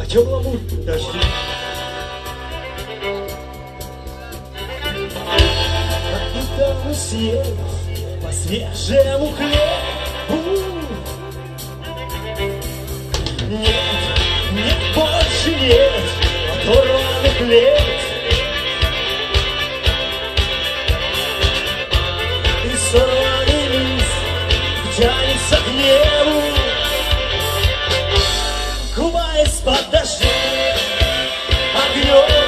теплому дождю. Как будто мы съели по свежему хлебу. Нет, больше нет оторванных лет. И сорванный лист тянется к небу, купаясь-под дождем, огнем,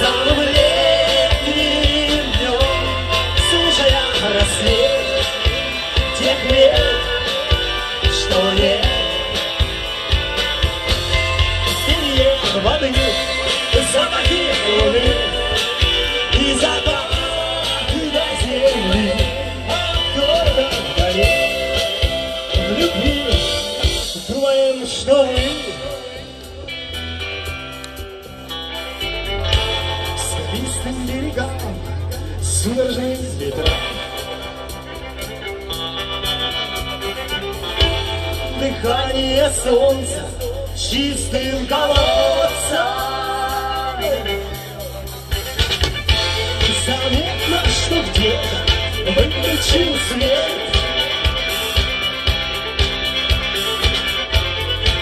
самым летним днем, слушая рассвет тех лет, что нет. Воды, запахи луны и запах до земли, от города вдали. В любви думаем, что мы скалистым берегам судорожные ветра. Дыхание солнца чистым колодцем. Заметно, что где-то выключил свет,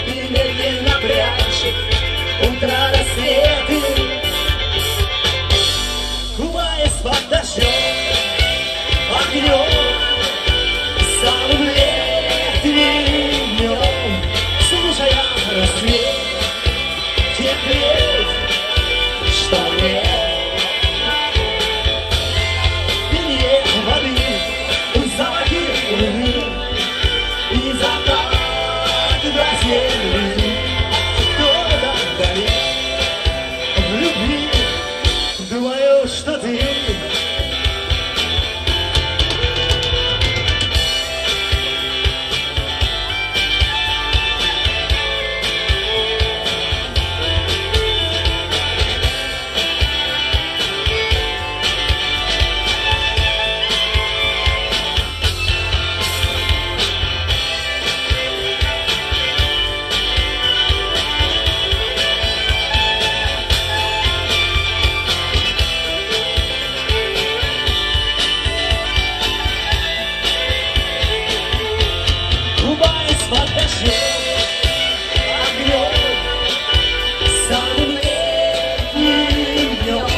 и медленно прячет утро рассветы, купаясь под дождем, огнем, самым летним днем, слушая рассвет тех лет, что нет. Пение воды, запахи луны и закат до земли, города вдали. В любви думаю, что ты под дождем, огнем, самым летним днем,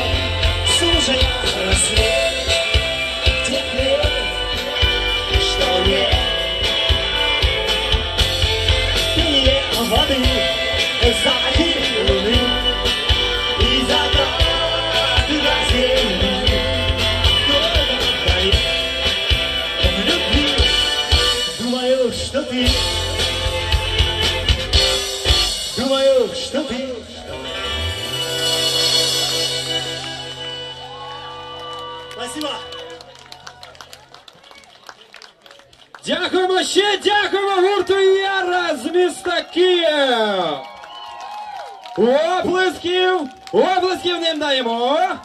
слушая рассвет тех лет, что нет. Пение воды, запахи луны и закат до земли, города вдали. В любви думаю, что ты, думаю, что ты. Спасибо. Дякуємо ще, дякуємо гурту Яра з міста Київ. Оплесків, оплесків ним даємо.